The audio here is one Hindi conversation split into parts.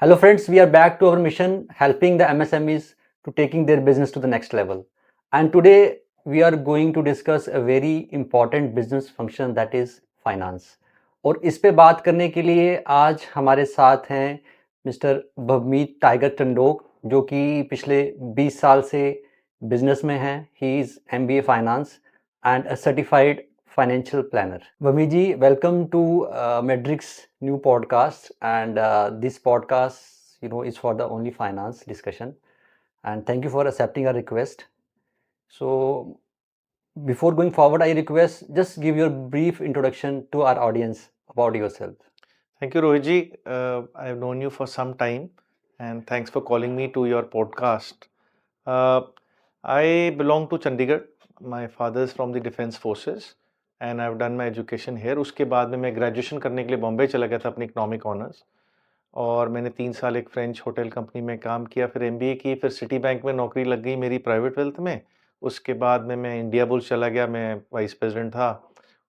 Hello friends, we are back to our mission helping the MSMEs to taking their business to the next level. And today we are going to discuss a very important business function that is finance. और इस पे बात करने के लिए आज हमारे साथ हैं मिस्टर भवमीत टाइगर टंडोक जो कि पिछले 20 साल से बिजनेस में हैं. He is MBA finance and a certified financial planner. Vamiji, welcome to Medrix new podcast, and this podcast, is for the only finance discussion. And thank you for accepting our request. So, before going forward, I request just give your brief introduction to our audience about yourself. Thank you, Rohit ji. I have known you for some time, and thanks for calling me to your podcast. I belong to Chandigarh. My father is from the Defence Forces, and I've done my education here. उसके बाद में मैं ग्रेजुएशन करने के लिए बॉम्बे चला गया था अपनी इकोनॉमिक ऑनर्स, और मैंने 3 साल एक फ्रेंच होटल कंपनी में काम किया, फिर MBA की, फिर सिटी बैंक में नौकरी लग गई मेरी प्राइवेट वेल्थ में. उसके बाद में मैं इंडिया बुल्स चला गया, मैं वाइस प्रेसिडेंट था,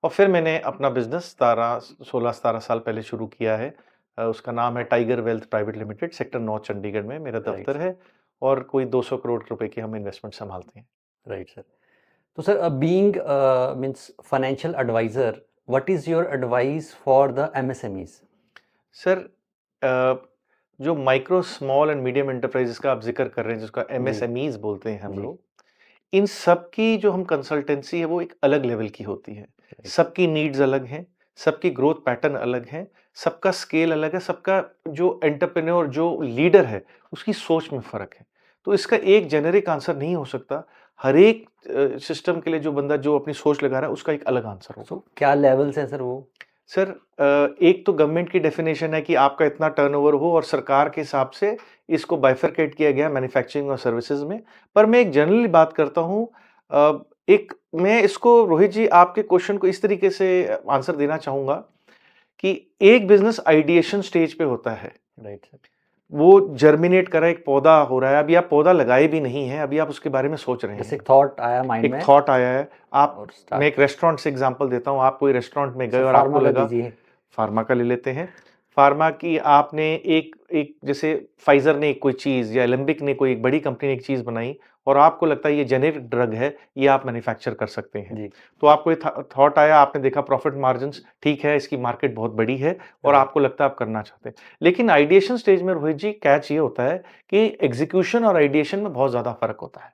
और फिर मैंने अपना बिजनेस 16-17 साल पहले शुरू किया है. उसका नाम है tiger wealth private limited, sector 9 Chandigarh में मेरा दफ्तर है, और कोई 200 करोड़ रुपए की हम इन्वेस्टमेंट संभालते हैं. Right sir. तो sir, being means financial advisor, what is your advice for the MSMEs? Sir, जो micro small and medium enterprises का आप जिक्र कर रहे हैं, जिसका MSMEs बोलते हैं हम लोग, इन सब की जो हम कंसल्टेंसी है वो एक अलग लेवल की होती है. सबकी नीड्स अलग हैं, सबकी ग्रोथ पैटर्न अलग है, सबका स्केल अलग है, सबका जो एंटरप्रेन्योर जो लीडर है उसकी सोच में फर्क है. तो इसका एक जेनेरिक आंसर नहीं हो सकता. हर एक सिस्टम के लिए जो बंदा जो अपनी सोच लगा रहा है उसका एक अलग आंसर होगा. So, क्या लेवल्स हैं सर वो? सर, एक तो गवर्नमेंट की डेफिनेशन है कि आपका इतना टर्नओवर हो, और सरकार के हिसाब से इसको बाइफरकेट किया गया मैन्युफैक्चरिंग और सर्विसेज में. पर मैं एक जनरली बात करता हूँ. मैं इसको रोहित जी आपके क्वेश्चन को इस तरीके से आंसर देना चाहूंगा कि एक बिजनेस आइडिएशन स्टेज पे होता है. Right sir. वो जर्मिनेट करा, एक पौधा हो रहा है, अभी आप पौधा लगाए भी नहीं है, अभी आप उसके बारे में सोच रहे हैं. जैसे एक थॉट आया माइंड में, एक थॉट आया है. आप और start. मैं एक रेस्टोरेंट से एग्जांपल देता हूँ. आप कोई रेस्टोरेंट में गए और फार्मा आपको का लगा, दीजिए. फार्मा का ले लेते हैं. फार्मा की आपने एक एक जैसे फाइजर ने एक कोई चीज, या एलेम्बिक ने कोई एक बड़ी कंपनी ने एक चीज बनाई, और आपको लगता है ये जेनेरिक ड्रग है, ये आप मैन्युफैक्चर कर सकते हैं. जी. तो आपको ये थॉट आया, आपने देखा प्रॉफिट मार्जिन्स ठीक है, इसकी मार्केट बहुत बड़ी है, और आपको लगता है आप करना चाहते हैं. लेकिन आइडिएशन स्टेज में रोहित जी कैच ये होता है कि एग्जीक्यूशन और आइडिएशन में बहुत ज्यादा फर्क होता है.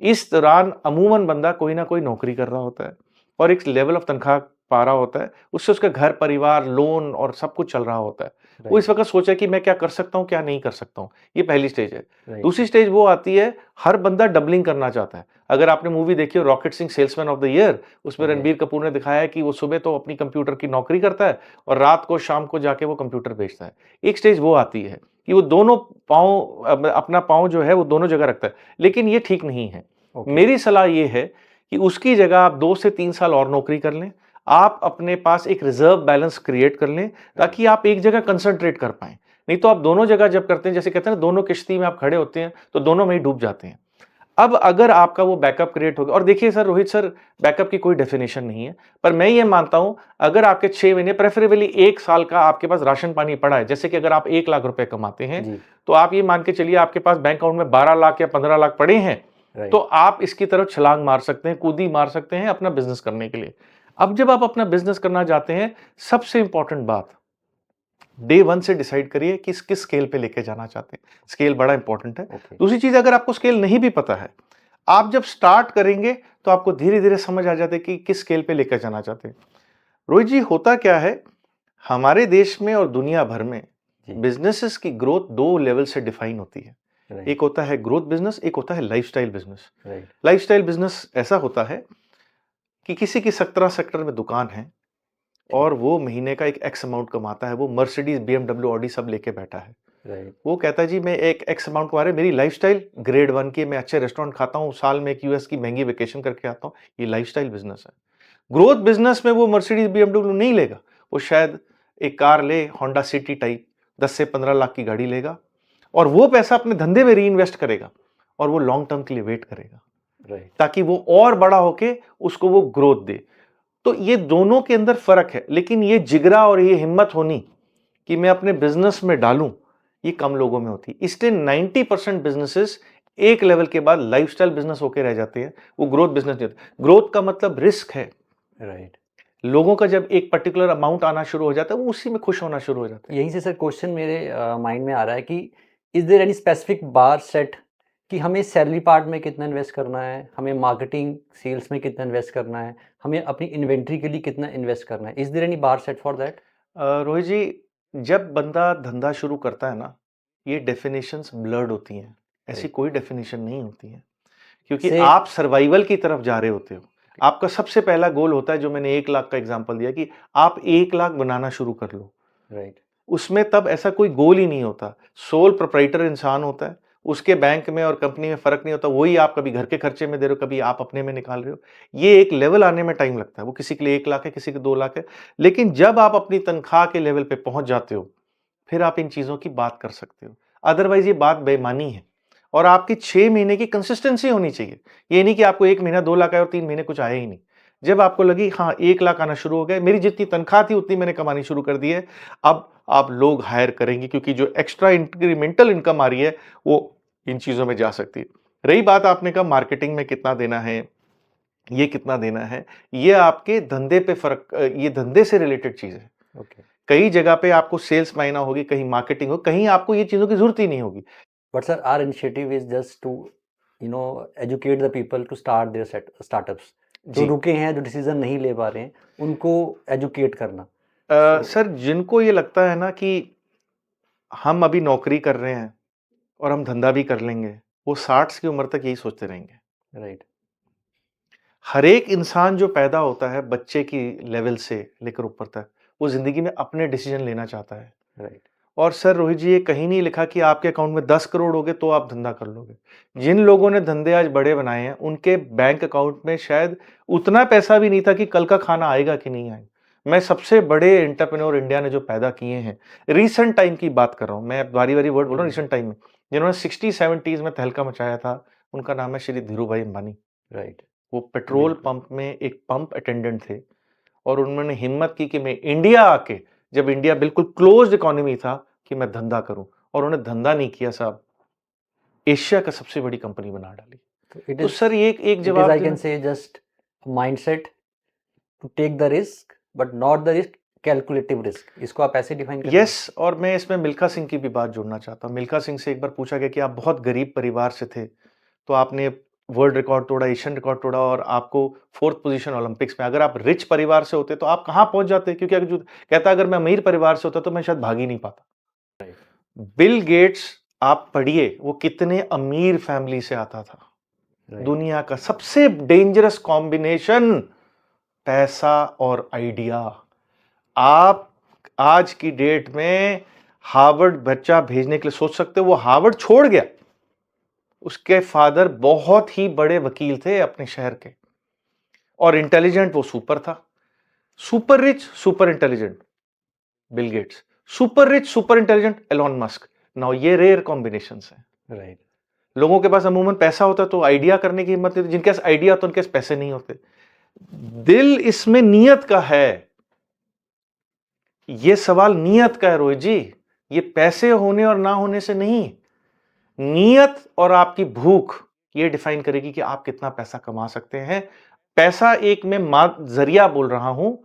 इस दौरान अमूमन बंदा कोई ना कोई नौकरी कर रहा होता है, और एक लेवल ऑफ तनख्वाह पा रहा होता है, उससे उसका घर परिवार लोन और सब कुछ चल रहा होता है. वो इस वक्त सोचा कि मैं क्या कर सकता हूँ, क्या नहीं कर सकता हूँ. ये पहली स्टेज है. दूसरी स्टेज वो आती है, हर बंदा डबलिंग करना चाहता है. अगर आपने मूवी देखी हो rocket Singh salesman of the year, उसमें रणबीर कपूर ने दिखाया है कि वो सुबह तो अपनी कंप्यूटर की नौकरी करता है, और रात को शाम को जाके वो कंप्यूटर बेचता है. एक स्टेज वो आती है कि वो दोनों पाँव, अपना पाँव जो है वो दोनों जगह रखता है. लेकिन ये ठीक नहीं है. मेरी सलाह ये है कि उसकी जगह आप 2 से 3 साल और नौकरी कर लें. आप अपने पास एक रिजर्व बैलेंस क्रिएट कर लें, ताकि आप एक जगह कंसंट्रेट कर पाएं. नहीं तो आप दोनों जगह जब करते हैं, जैसे कहते हैं ना, दोनों किश्ती में आप खड़े होते हैं तो दोनों में ही डूब जाते हैं. अब अगर आपका वो बैकअप क्रिएट हो गया, और देखिए सर रोहित सर, बैकअप की कोई डेफिनेशन नहीं है, पर मैं ये मानता हूं अगर आपके 6 महीने, प्रेफरेबली 1 साल का आपके पास राशन पानी पड़ा है, जैसे कि अगर आप 1 लाख रुपए कमाते हैं, तो आप ये मान के चलिए आपके पास बैंक अकाउंट में 12 लाख या 15 लाख पड़े हैं, तो आप इसकी तरफ छलांग मार सकते हैं, कूदी मार सकते हैं अपना बिजनेस करने के लिए. अब जब आप अपना बिजनेस करना चाहते हैं, सबसे इंपॉर्टेंट बात, डे 1 से डिसाइड करिए कि किस स्केल पे लेके जाना चाहते हैं. स्केल बड़ा इंपॉर्टेंट है. दूसरी चीज, अगर आपको स्केल नहीं भी पता है, आप जब स्टार्ट करेंगे तो आपको धीरे धीरे समझ आ जाते हैं कि किस स्केल पे लेकर जाना चाहते हैं. रोहित जी, होता क्या है, हमारे देश में और दुनिया भर में बिजनेसेस की ग्रोथ 2 लेवल से डिफाइन होती है. एक होता है ग्रोथ बिजनेस, एक होता है लाइफस्टाइल बिजनेस. लाइफस्टाइल बिजनेस ऐसा होता है कि किसी की 17 सेक्टर में दुकान है, और वो महीने का एक एक्स अमाउंट कमाता है. वो मर्सिडीज, BMW, ऑडी सब लेके बैठा है. वो कहता है जी मैं एक एक्स अमाउंट कमा रहा, मेरी लाइफस्टाइल ग्रेड 1 की, मैं अच्छे रेस्टोरेंट खाता हूँ, साल में एक US की महंगी वेकेशन करके आता हूँ. ये लाइफस्टाइल बिजनेस है. ग्रोथ बिजनेस में वो मर्सिडीज, BMW नहीं लेगा. वो शायद एक कार ले, होंडा सिटी टाइप, 10 से 15 लाख की गाड़ी लेगा, और वो पैसा अपने धंधे में री इन्वेस्ट करेगा, और वो लॉन्ग टर्म के लिए वेट करेगा, ताकि वो और बड़ा होके उसको वो ग्रोथ दे. तो ये दोनों के अंदर फर्क है. लेकिन ये जिगरा और ये हिम्मत होनी कि मैं अपने बिजनेस में डालूं, ये कम लोगों में होती है। इसलिए 90% बिजनेसेस एक लेवल के बाद लाइफस्टाइल बिजनेस होके रह जाते हैं, वो ग्रोथ बिजनेस नहीं होता। ग्रोथ का मतलब रिस्क है। राइट। लोगों का जब एक पर्टिकुलर अमाउंट आना शुरू हो जाता है, वो उसी में खुश होना शुरू हो जाते हैं। यहीं से सर क्वेश्चन मेरे माइंड में आ रहा है कि is there any specific bar set कि हमें सैलरी पार्ट में कितना इन्वेस्ट करना है, हमें मार्केटिंग सेल्स में कितना इन्वेस्ट करना है, हमें अपनी इन्वेंट्री के लिए कितना इन्वेस्ट करना है? Is there any bar set for that? Rohit ji, जब बंदा धंधा शुरू करता है ना, ये डेफिनेशंस ब्लर्ड होती हैं। ऐसी राइट। कोई डेफिनेशन नहीं होती है, क्योंकि से आप सर्वाइवल की तरफ जा रहे होते हो। आपका सबसे पहला गोल होता है, जो मैंने 1 लाख का एग्जांपल दिया, कि आप 1 लाख बनाना शुरू कर लो। राइट। उसमें तब ऐसा कोई गोल ही नहीं होता। सोल प्रोप्राइटर इंसान होता है, उसके बैंक में और कंपनी में फ़र्क नहीं होता। वही आप कभी घर के खर्चे में दे रहे हो, कभी आप अपने में निकाल रहे हो। ये एक लेवल आने में टाइम लगता है। वो किसी के लिए 1 लाख है, किसी के 2 लाख है। लेकिन जब आप अपनी तनख्वाह के लेवल पे पहुँच जाते हो, फिर आप इन चीज़ों की बात कर सकते हो। अदरवाइज़ ये बात बेईमानी है, और आपकी 6 महीने की कंसिस्टेंसी होनी चाहिए। ये नहीं कि आपको 1 महीना 2 लाख आए और 3 महीने कुछ आया ही नहीं। जब आपको लगी हाँ 1 लाख आना शुरू हो गए, मेरी जितनी तनख्वाह थी उतनी मैंने कमानी शुरू कर दी है, अब आप लोग हायर करेंगे, क्योंकि जो एक्स्ट्रा इंक्रीमेंटल इनकम आ रही है, वो इन चीज़ों में जा सकती है। रही बात, आपने कहा मार्केटिंग में कितना देना है, ये कितना देना है, ये आपके धंधे पे ये धंधे से रिलेटेड चीज़ है। ओके। कई जगह पे आपको सेल्स मायना होगी, कहीं मार्केटिंग हो, कहीं आपको ये चीज़ों की ज़रूरत ही नहीं होगी। But sir our initiative is just to educate the people to start their startups. जो जी। रुके हैं, जो डिसीजन नहीं ले पा रहे हैं, उनको एजुकेट करना। सो सर, जिनको ये लगता है ना कि हम अभी नौकरी कर रहे हैं और हम धंधा भी कर लेंगे, वो 60 की उम्र तक यही सोचते रहेंगे। राइट। हर एक इंसान जो पैदा होता है बच्चे की लेवल से लेकर ऊपर तक, वो ज़िंदगी में अपने डिसीजन लेना चाहता है। राइट। और सर रोहित जी, ये कहीं नहीं लिखा कि आपके अकाउंट में 10 करोड़ हो गए तो आप धंधा कर लोगे। जिन लोगों ने धंधे आज बड़े बनाए हैं, उनके बैंक अकाउंट में शायद उतना पैसा भी नहीं था कि कल का खाना आएगा कि नहीं आएगा। मैं सबसे बड़े एंटरप्रेन्योर इंडिया ने जो पैदा किए हैं, रीसेंट टाइम की बात कर रहा हूँ, मैं बारी-बारी वर्ड बोल रहा हूँ, रीसेंट टाइम में, जिन्होंने 60-70s में तहलका मचाया था, उनका नाम है श्री धीरूभाई अंबानी। राइट। वो पेट्रोल बिल्कुल। पंप में एक पंप अटेंडेंट थे, और उन्होंने हिम्मत की कि मैं इंडिया आके, जब इंडिया बिल्कुल क्लोज्ड इकोनॉमी था, कि मैं धंधा करूं, और उन्होंने धंधा नहीं किया साहब, एशिया का सबसे बड़ी कंपनी बना डाली। तो इट तो इज सर ये एक इट इज जवाब आई कैन देना। से just mindset to take the risk, but not the risk calculative risk. इसको आप ऐसे डिफाइन करेंगे? यस, और मैं इसमें मिल्खा सिंह की भी बात जोड़ना चाहता हूँ। मिल्खा सिंह से एक बार पूछा गया कि आप बहुत गरीब परिवार से थे, तो आपने वर्ल्ड रिकॉर्ड तोड़ा, एशियन रिकॉर्ड तोड़ा, और आपको 4th पोजीशन ओलंपिक्स में। अगर आप रिच परिवार से होते तो आप कहाँ पहुंच जाते? क्योंकि अगर जो कहता, अगर मैं अमीर परिवार से होता तो मैं शायद भाग ही नहीं पाता। राइट। बिल गेट्स, आप पढ़िए वो कितने अमीर फैमिली से आता था। राइट। दुनिया का सबसे डेंजरस कॉम्बिनेशन, पैसा और आइडिया। आप आज की डेट में हार्वर्ड बच्चा भेजने के लिए सोच सकते हो, वो हार्वर्ड छोड़ गया। उसके फादर बहुत ही बड़े वकील थे अपने शहर के, और इंटेलिजेंट वो सुपर था। Super rich, super intelligent Bill Gates, super rich, super intelligent Elon Musk. Now ये रेयर कॉम्बिनेशंस हैं। राइट। लोगों के पास अमूमन पैसा होता है तो आइडिया करने की हिम्मत नहीं होती, जिनके पास आइडिया होता है उनके पास पैसे नहीं होते। दिल इसमें नियत का है। ये सवाल नियत का है रोहित जी, ये पैसे होने और ना होने से नहीं। नियत और आपकी भूख ये डिफाइन करेगी कि आप कितना पैसा कमा सकते हैं। पैसा एक मैं जरिया बोल रहा हूं,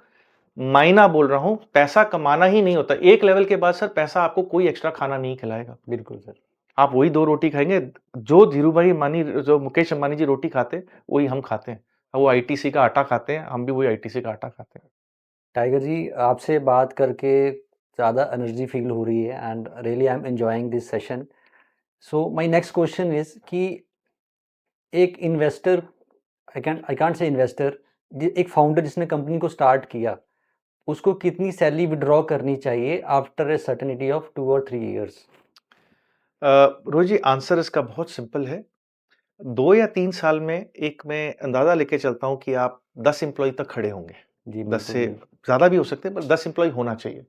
मायना बोल रहा हूं। पैसा कमाना ही नहीं होता। एक लेवल के बाद सर पैसा आपको कोई एक्स्ट्रा खाना नहीं खिलाएगा। बिल्कुल सर। आप वही 2 रोटी खाएंगे जो धीरूभाई अंबानी, जो मुकेश अंबानी जी रोटी खाते हैं, वही हम खाते हैं। वो आईटीसी का आटा खाते हैं, हम भी वही आईटीसी का आटा खाते हैं। टाइगर जी, आपसे बात करके ज़्यादा एनर्जी फील हो रही है and really I am enjoying this session. So my next question is कि एक investor, I can't say investor, एक फाउंडर जिसने कंपनी को स्टार्ट किया, उसको कितनी सैलरी विड्रॉ करनी चाहिए आफ्टर ए सर्टेनिटी ऑफ 2 और 3 इयर्स? रोहित जी, आंसर इसका बहुत सिंपल है। 2 या 3 साल में एक मैं अंदाजा लेके चलता हूं कि आप 10 एम्प्लॉय तक खड़े होंगे। जी 10 बिल्कुल से बिल्कुल। ज्यादा भी हो सकते हैं, पर 10 एम्प्लॉय होना चाहिए।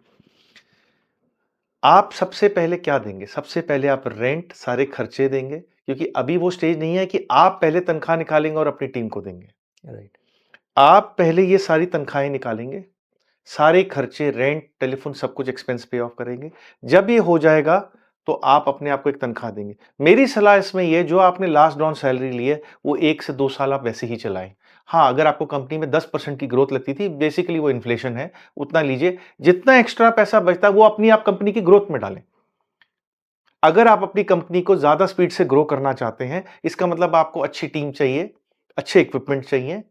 आप सबसे पहले क्या देंगे? सबसे पहले आप रेंट, सारे खर्चे देंगे, क्योंकि अभी वो स्टेज नहीं है कि आप पहले तनख्वाह निकालेंगे और अपनी टीम को देंगे। राइट। आप पहले ये सारी तनख्वाहें निकालेंगे, सारे खर्चे, रेंट, टेलीफोन, सब कुछ एक्सपेंस पे ऑफ करेंगे। जब ये हो जाएगा, तो आप अपने आप को एक तनख्वाह देंगे। मेरी सलाह इसमें ये, जो आपने लास्ट डाउन सैलरी ली है वो 1 से 2 साल आप वैसे ही चलाएं। हाँ, अगर आपको कंपनी में 10% की ग्रोथ लगती थी, बेसिकली वो इन्फ्लेशन है, उतना लीजिए। जितना एक्स्ट्रा पैसा बचता है वो अपनी आप कंपनी की ग्रोथ में डालें। अगर आप अपनी कंपनी को ज्यादा स्पीड से ग्रो करना चाहते हैं, इसका मतलब आपको अच्छी टीम चाहिए, अच्छे इक्विपमेंट चाहिए,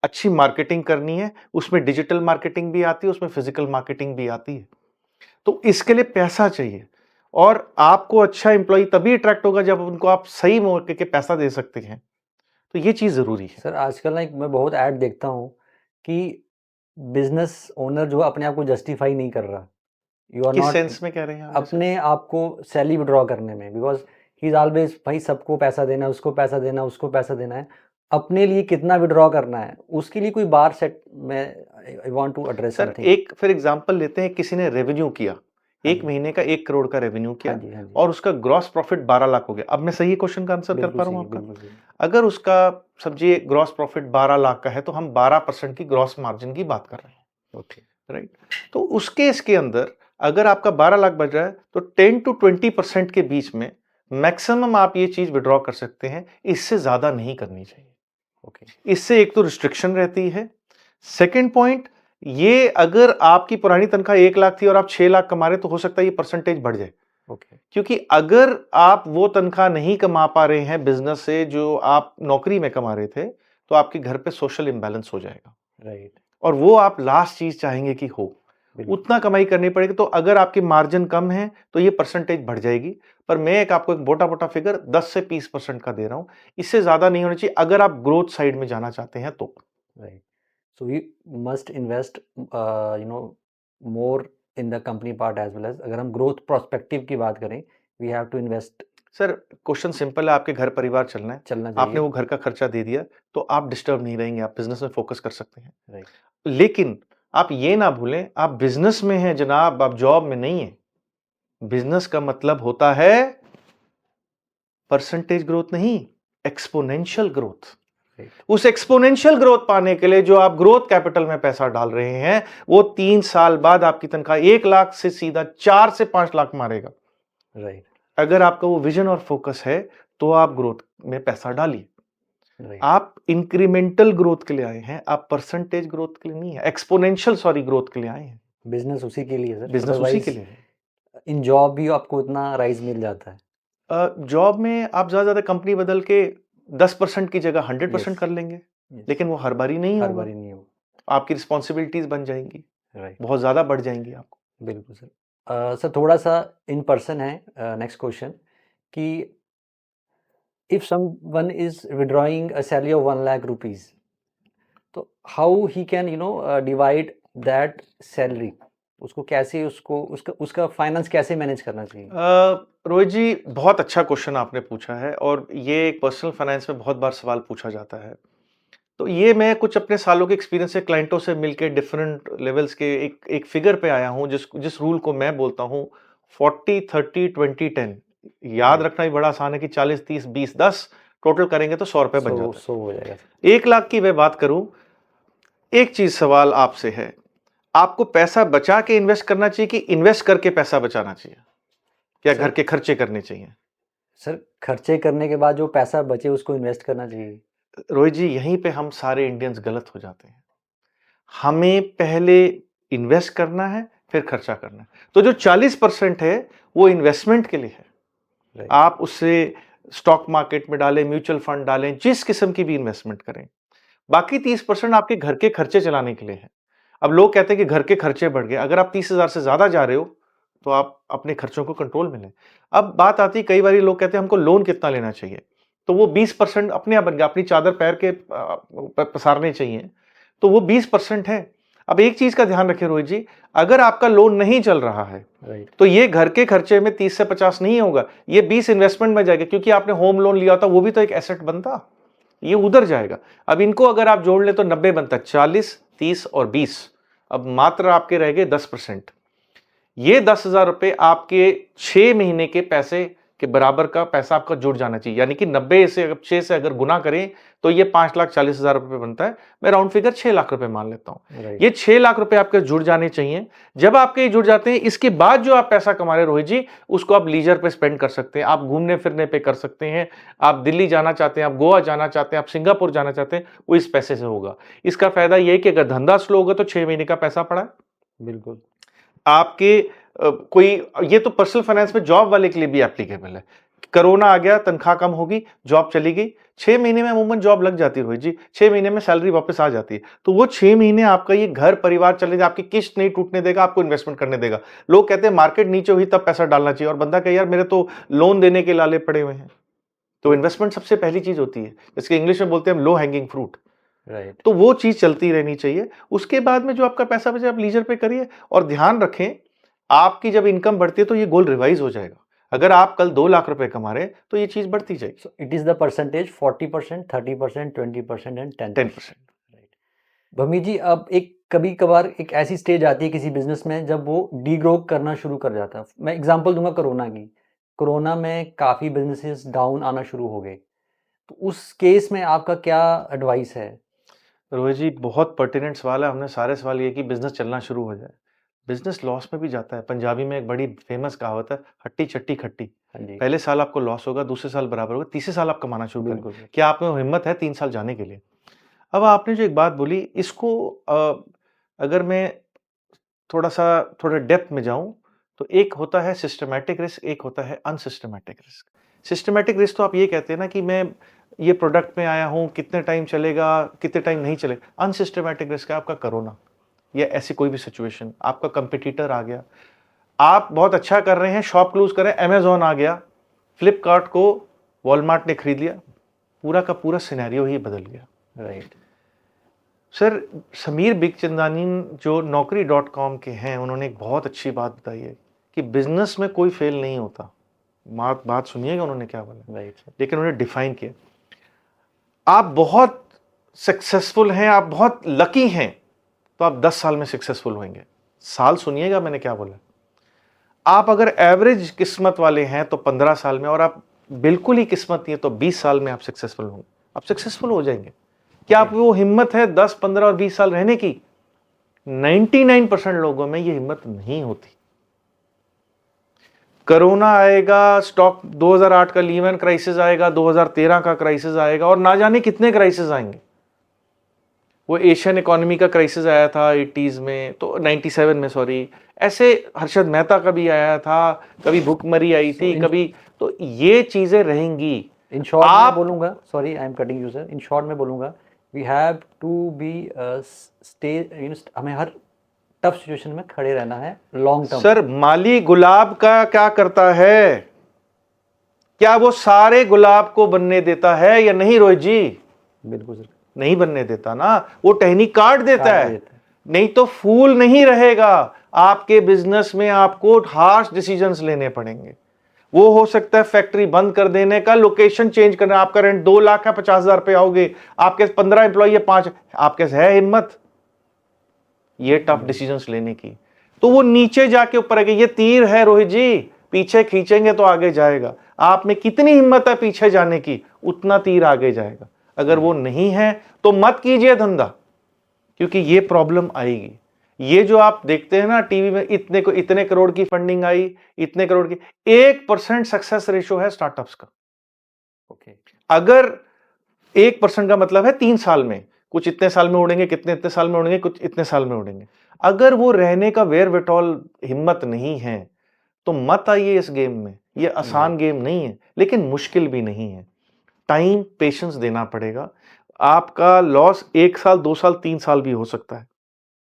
अच्छी मार्केटिंग करनी है। उसमें डिजिटल मार्केटिंग भी आती है, उसमें फिजिकल मार्केटिंग भी आती है। तो इसके लिए पैसा चाहिए, और आपको अच्छा एम्प्लॉय तभी अट्रैक्ट होगा जब उनको आप सही मौके के पैसा दे सकते हैं। तो ये चीज जरूरी है। सर आजकल ना एक मैं बहुत ऐड देखता हूँ कि बिजनेस ओनर जो है अपने आप को जस्टिफाई नहीं कर रहा। यू आर किस नॉट सेंस में कह रहे हैं आप ऐसे? अपने आप को सैलरी विड्रॉ करने में, बिकॉज ही इज ऑलवेज भाई सबको पैसा देना है, उसको पैसा देना है, उसको पैसा देना है, अपने लिए कितना विड्रॉ करना है उसके लिए कोई बार सेट में I want to address sir something. एक फिर एग्जांपल लेते हैं, किसी ने रेवेन्यू किया, हाँ एक जी, महीने का 1 करोड़ का रेवेन्यू हाँ किया, जी, हाँ जी, और उसका ग्रॉस प्रॉफिट 12 लाख हो गया। अब मैं सही क्वेश्चन का आंसर कर बिल्कुल पा रहा हूँ सही, आपका? बिल्कुल सही। अगर उसका समझिए ग्रॉस प्रॉफिट 12 लाख का है, तो हम 12% की ग्रॉस मार्जिन की बात कर रहे हैं, ओके, राइट? तो उस केस के अंदर अगर आपका 12 लाख बच रहा है, तो 10 to 20% के बीच में मैक्सिमम आप ये चीज विड्रॉ कर सकते हैं। इससे ज्यादा नहीं करनी चाहिए। ओके, इससे एक तो रिस्ट्रिक्शन रहती है। सेकंड पॉइंट, ये अगर आपकी पुरानी तनख्वाह 1 लाख थी और आप 6 लाख कमा रहे, तो हो सकता है ये परसेंटेज बढ़ जाए। ओके, क्योंकि अगर आप वो तनख्वाह नहीं कमा पा रहे हैं बिजनेस से जो आप नौकरी में कमा रहे थे, तो आपके घर पे सोशल इंबैलेंस हो जाएगा, राइट, और वो आप लास्ट चीज चाहेंगे कि हो। बिल्कुल, उतना कमाई करनी पड़ेगी। तो अगर आपकी मार्जिन कम है तो ये परसेंटेज बढ़ जाएगी। पर मैं आपको एक मोटा मोटा फिगर 10 से 20% का दे रहा हूं, इससे ज्यादा नहीं होना चाहिए अगर आप ग्रोथ साइड में जाना चाहते हैं तो। Right. So we must invest you know more in the company part as well as, अगर हम ग्रोथ प्रोस्पेक्टिव की बात करें, we have to invest. Sir question simple है, आपके घर परिवार चलना है, चलना आपने चाहिए, वो घर का खर्चा दे दिया, तो आप डिस्टर्ब नहीं रहेंगे, आप बिजनेस में फोकस कर सकते हैं। राइट, लेकिन आप ये ना भूलें, आप बिजनेस में हैं जनाब, आप जॉब में नहीं है। बिजनेस का मतलब होता है परसेंटेज ग्रोथ नहीं, एक्सपोनेंशियल ग्रोथ। राइट, उस एक्सपोनेंशियल ग्रोथ पाने के लिए जो आप ग्रोथ कैपिटल में पैसा डाल रहे हैं, वो 3 साल बाद आपकी तनख्वाह 1 लाख से सीधा 4 से 5 लाख मारेगा। राइट, अगर आपका वो विजन और फोकस है, तो आप ग्रोथ में पैसा डालिए। राइट। आप इंक्रीमेंटल ग्रोथ के लिए आए हैं, आप परसेंटेज ग्रोथ के लिए नहीं है, एक्सपोनेंशियल सॉरी ग्रोथ के लिए आए हैं। बिजनेस उसी के लिए सर, बिजनेस उसी के अदरवाइज लिए है। इन जॉब भी आपको इतना राइज मिल जाता है। जॉब में आप ज्यादा कंपनी बदल के 10% की जगह 100% यस, कर लेंगे, यस, लेकिन वो हर बारी नहीं हर होगा। बारी नहीं हो। आपकी रिस्पॉन्सिबिलिटीज बन जाएंगी, राइट, बहुत ज्यादा बढ़ जाएंगी आपको। बिल्कुल सर। सर थोड़ा सा इन पर्सन है, नेक्स्ट क्वेश्चन कि if someone is withdrawing a salary of 1 lakh rupees, तो how he can divide that salary, उसको कैसे उसको उसका उसका फाइनेंस कैसे मैनेज करना चाहिए? रोहित जी, बहुत अच्छा क्वेश्चन आपने पूछा है, और ये एक पर्सनल फाइनेंस में बहुत बार सवाल पूछा जाता है। तो ये मैं कुछ अपने सालों के एक्सपीरियंस से क्लाइंटों से मिलके डिफरेंट लेवल्स के एक फिगर पे आया हूँ, जिस रूल को मैं बोलता हूँ 40-30-20-10। याद राइट, रखना भी बड़ा आसान है कि 40-30-20-10 टोटल करेंगे तो 100 रुपए बन जाता सो हो जाएगा सर। है। 1 लाख की मैं बात करूं, एक चीज सवाल आपसे है, आपको पैसा बचा के इन्वेस्ट करना चाहिए कि इन्वेस्ट करके पैसा बचाना चाहिए, या घर सर के खर्चे करने चाहिए? सर खर्चे करने के बाद जो पैसा बचे उसको इन्वेस्ट करना चाहिए। रोहित जी, यहीं पे हम सारे इंडियंस गलत हो जाते हैं। हमें पहले इन्वेस्ट करना है, फिर खर्चा करना है। तो जो 40% है वो इन्वेस्टमेंट के लिए है। राइट, आप उससे स्टॉक मार्केट में डालें, म्यूचुअल फंड डालें, जिस किस्म की भी इन्वेस्टमेंट करें। बाकी 30% आपके घर के खर्चे चलाने के लिए है। अब लोग कहते हैं कि घर के खर्चे बढ़ गए। अगर आप 30,000 से ज्यादा जा रहे हो, तो आप अपने खर्चों को कंट्रोल में लें। अब बात आती है, कई बार लोग कहते हैं हमको लोन कितना लेना चाहिए, तो वो 20% अपने आप बन गया, अपनी चादर पैर के पसारने चाहिए, तो वो 20% है। अब एक चीज का ध्यान रखें रोहित जी, अगर आपका लोन नहीं चल रहा है, राइट, तो ये घर के खर्चे में 30 से 50 नहीं होगा, ये 20 इन्वेस्टमेंट में जाएगा, क्योंकि आपने होम लोन लिया था, वो भी तो एक एसेट बनता, ये उधर जाएगा। अब इनको अगर आप जोड़ ले तो 90 बनता, 40, 30 और 20। अब मात्र आपके रह गए 10%। ये 10,000 रुपए आपके 6 महीने के पैसे कि बराबर का पैसा आपका जुड़ जाना चाहिए, यानी कि 90 से 6 से अगर गुना करें तो ये 5,40,000 रुपए बनता है। मैं राउंड फिगर 6 लाख रुपए मान लेता हूं। राइट। ये 6 लाख रुपए आपके जुड़ जाने चाहिए। जब आपके जुड़ जाते हैं, इसके बाद जो आप पैसा कमा रहे रोहित जी, उसको आप लीजर पे स्पेंड कर सकते हैं, आप घूमने फिरने पे कर सकते हैं, आप दिल्ली जाना चाहते हैं, आप गोवा जाना चाहते हैं, आप सिंगापुर जाना चाहते हैं, वो इस पैसे से होगा। इसका फायदा ये है कि अगर धंधा स्लो होगा तो 6 महीने का पैसा पड़ा है। बिल्कुल। आपके कोई, ये तो पर्सनल फाइनेंस में जॉब वाले के लिए भी एप्लीकेबल है। कोरोना आ गया, तनख्वाह कम होगी, जॉब चली गई, 6 महीने में अमूमन जॉब लग जाती है रोहित जी, 6 महीने में सैलरी वापस आ जाती है। तो वो 6 महीने आपका ये घर परिवार चलेगा, आपकी किस्त नहीं टूटने देगा, आपको इन्वेस्टमेंट करने देगा। लोग कहते हैं मार्केट नीचे हुई तब पैसा डालना चाहिए, और बंदा कहे यार मेरे तो लोन देने के लाले पड़े हुए हैं। तो इन्वेस्टमेंट सबसे पहली चीज होती है, जिसके इंग्लिश में बोलते हैं हम लो हैंगिंग फ्रूट। राइट। तो वो चीज चलती रहनी चाहिए। उसके बाद में जो आपका पैसा बचे आप लीजर पे करिए, और ध्यान रखें आपकी जब इनकम बढ़ती है तो ये गोल रिवाइज हो जाएगा। अगर आप कल 2 लाख रुपए कमा रहे हैं तो ये चीज बढ़ती जाएगी। So it is the percentage 40%, 30%, 20% and 10%। 10%। Right. Bhoomi ji, अब एक कभी कभार एक ऐसी स्टेज आती है किसी बिजनेस में जब वो डीग्रो करना शुरू कर जाता है। मैं एग्जांपल दूंगा कोरोना की। कोरोना में काफ़ी बिजनेसेस डाउन आना शुरू हो गए, तो उस केस में आपका क्या एडवाइस है? रोहित जी बहुत पर्टिनेंट सवाल है। हमने सारे सवाल ये कि बिजनेस चलना शुरू हो जाए। बिजनेस लॉस में भी जाता है। पंजाबी में एक बड़ी फेमस कहावत है, हट्टी चट्टी खट्टी। हाँ जी। पहले साल आपको लॉस होगा, दूसरे साल बराबर होगा, तीसरे साल आप कमाना शुरू करेंगे। बिल्कुल सर। क्या आप में वो हिम्मत है 3 साल जाने के लिए? अब आपने जो एक बात बोली, इसको अगर मैं थोड़ा डेप्थ में जाऊं, तो एक होता है सिस्टमैटिक रिस्क, एक होता है अनसिस्टमैटिक रिस्क। सिस्टमैटिक रिस्क तो आप ये कहते हैं ना कि मैं ये प्रोडक्ट में आया हूं, कितने टाइम चलेगा, कितने टाइम नहीं चलेगा। अनसिस्टमैटिक रिस्क है आपका कोरोना या ऐसी कोई भी सिचुएशन, आपका कंपटीटर आ गया, आप बहुत अच्छा कर रहे हैं, शॉप क्लोज करें, अमेजोन आ गया, फ्लिपकार्ट को वॉलमार्ट ने खरीद लिया, पूरा का पूरा सिनेरियो ही बदल गया। राइट। सर, समीर बिखचंदानी जो Naukri.com के हैं, उन्होंने एक बहुत अच्छी बात बताई है कि बिजनेस में कोई फेल नहीं होता। बात सुनिएगा उन्होंने क्या बोला। Right sir. लेकिन उन्होंने डिफाइन किया, आप बहुत सक्सेसफुल हैं, आप बहुत लकी हैं, तो आप 10 साल में सक्सेसफुल होंगे। साल सुनिएगा मैंने क्या बोला। आप अगर एवरेज किस्मत वाले हैं तो 15 साल में, और आप बिल्कुल ही किस्मत नहीं है तो 20 साल में आप सक्सेसफुल होंगे, आप सक्सेसफुल हो जाएंगे। क्या आप वो हिम्मत है 10, 15 और 20 साल रहने की? 99% लोगों में ये हिम्मत नहीं होती। कोरोना आएगा, स्टॉक 2008 का लीमन क्राइसिस आएगा, 2013 का क्राइसिस आएगा, और ना जाने कितने क्राइसिस आएंगे। वो एशियन इकोनॉमी का क्राइसिस आया था 80s में, तो 97 में सॉरी, ऐसे हर्षद मेहता का भी आया था, कभी भुखमरी आई थी, कभी, तो ये चीजें रहेंगी। इन शॉर्ट मैं बोलूँगा, sorry I am cutting you sir, in short में बोलूँगा we have to be stay, हमें हर टफ सिचुएशन में खड़े रहना है लॉन्ग टर्म। सर, माली गुलाब का क्या करता है? क्या वो सारे गुलाब को बनने देता है या नहीं रोहित जी? बिल्कुल सर। नहीं बनने देता ना, वो टहनी काट देता है। देता है। नहीं तो फूल नहीं रहेगा। आपके बिजनेस में आपको हार्श डिसीजंस लेने पड़ेंगे। वो हो सकता है फैक्ट्री बंद कर देने का, लोकेशन चेंज करना, आपका रेंट 2 लाख का 50,000 रुपए आओगे, आपके 15 एम्प्लॉय है, 5, आपके है हिम्मत ये टफ डिसीजंस लेने की? तो वो नीचे जाके ऊपर आएगा। ये तीर है रोहित जी, पीछे खींचेंगे तो आगे जाएगा। आप में कितनी हिम्मत है पीछे जाने की, उतना तीर आगे जाएगा। अगर वो नहीं है तो मत कीजिए धंधा, क्योंकि ये प्रॉब्लम आएगी। ये जो आप देखते हैं ना टीवी में, इतने करोड़ की फंडिंग आई, इतने करोड़ की, 1% सक्सेस रेशियो है स्टार्टअप्स का। ओके। अगर 1% का मतलब है 3 साल में, कुछ इतने साल में उड़ेंगे, कितने इतने साल में उड़ेंगे, कुछ इतने साल में उड़ेंगे। अगर वो रहने का वेर विटॉल हिम्मत नहीं है तो मत आइए इस गेम में। ये आसान गेम नहीं है, लेकिन मुश्किल भी नहीं है। टाइम, पेशेंस देना पड़ेगा। आपका लॉस 1 साल, 2 साल, 3 साल भी हो सकता है,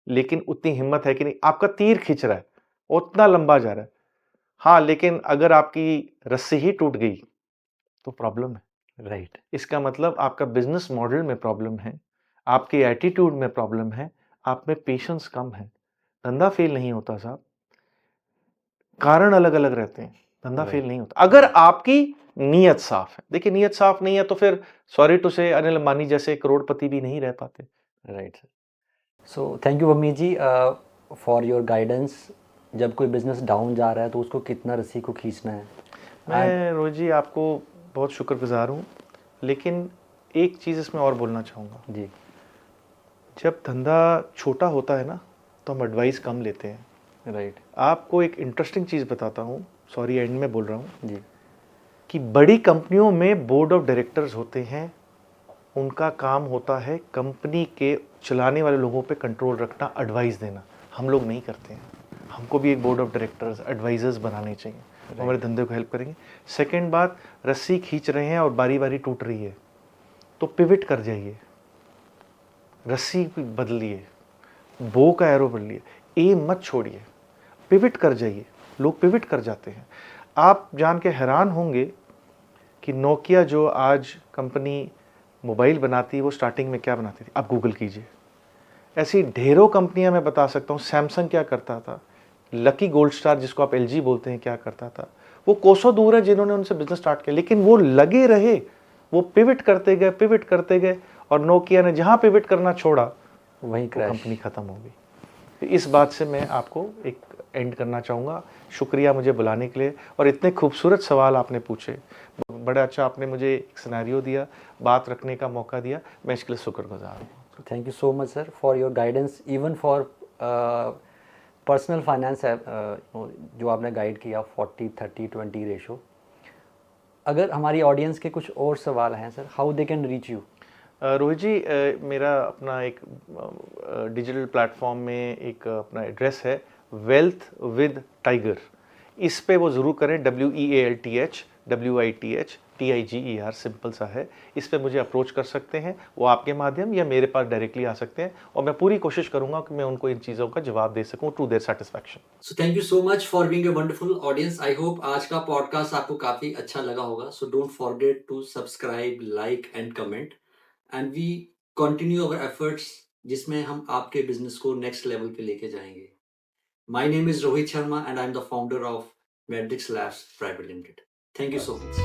लेकिन उतनी हिम्मत है कि नहीं? आपका तीर खींच रहा है, उतना लंबा जा रहा है। हाँ, लेकिन अगर आपकी रस्सी ही टूट गई तो प्रॉब्लम है। राइट। इसका मतलब आपका बिजनेस मॉडल में प्रॉब्लम है, आपके एटीट्यूड में प्रॉब्लम है, आप में पेशेंस कम है। धंधा फेल नहीं होता साहब, कारण अलग अलग रहते हैं, धंधा फेल नहीं होता अगर आपकी नीयत साफ है। देखिए, नीयत साफ नहीं है तो फिर सॉरी टू से अनिल अंबानी जैसे करोड़पति भी नहीं रह पाते। Right sir. So thank you Bhumi ji for your guidance. जब कोई बिजनेस डाउन जा रहा है तो उसको कितना रस्सी को खींचना है। मैं रोहित जी आपको बहुत शुक्रगुजार हूँ, लेकिन एक चीज़ इसमें और बोलना चाहूँगा। जी जब धंधा छोटा होता है ना, तो हम एडवाइस कम लेते हैं। राइट आपको एक इंटरेस्टिंग चीज़ बताता हूँ, सॉरी एंड में बोल रहा हूँ, जी कि बड़ी कंपनियों में बोर्ड ऑफ डायरेक्टर्स होते हैं। उनका काम होता है कंपनी के चलाने वाले लोगों पे कंट्रोल रखना, एडवाइस देना। हम लोग नहीं करते हैं। हमको भी एक बोर्ड ऑफ डायरेक्टर्स, एडवाइजर्स बनाने चाहिए, वो हमारे धंधे को हेल्प करेंगे। सेकंड बात, रस्सी खींच रहे हैं और बारी बारी टूट रही है, तो पिवट कर जाइए, रस्सी बदलिए, बो का एरो बदलिए, एम मत छोड़िए, पिवट कर जाइए। लोग पिवट कर जाते हैं। आप जान के हैरान होंगे कि नोकिया जो आज कंपनी मोबाइल बनाती है, वो स्टार्टिंग में क्या बनाती थी, आप गूगल कीजिए। ऐसी ढेरों कंपनियां मैं बता सकता हूँ। सैमसंग क्या करता था, लकी गोल्ड स्टार जिसको आप एलजी बोलते हैं क्या करता था, वो कोसों दूर है जिन्होंने उनसे बिजनेस स्टार्ट किया, लेकिन वो लगे रहे, वो पिवट करते गए, पिवट करते गए, और नोकिया ने जहां पिवट करना छोड़ा वही वो क्रैश। कंपनी खत्म हो गई। तो इस बात से मैं आपको एक एंड करना चाहूँगा। शुक्रिया मुझे बुलाने के लिए, और इतने खूबसूरत सवाल आपने पूछे, बड़ा अच्छा आपने मुझे एक सिनेरियो दिया, बात रखने का मौका दिया, मैं इसके लिए शुक्रगुजार हूँ। Thank you so much, sir, for your guidance, even for personal finance. जो आपने गाइड किया 40-30-20 रेशो। अगर हमारी ऑडियंस के कुछ और सवाल हैं sir, how they can reach you? Rohit ji, मेरा अपना एक डिजिटल प्लेटफॉर्म में एक अपना एड्रेस है, वेल्थ विद टाइगर। इस पे वो ज़रूर करें, WEALTH सिंपल सा है। इस पे मुझे अप्रोच कर सकते हैं, वो आपके माध्यम या मेरे पास डायरेक्टली आ सकते हैं, और मैं पूरी कोशिश करूंगा कि मैं उनको इन चीज़ों का जवाब दे सकूं to their satisfaction. So thank you so much for being a wonderful audience. I hope आज का पॉडकास्ट आपको काफ़ी अच्छा लगा होगा। So don't forget to subscribe, like and comment, and we continue our efforts, जिसमें हम आपके बिजनेस को नेक्स्ट लेवल पे लेके जाएंगे। My name is Rohit Sharma and I am the founder of matrix labs private limited. Thank you so much.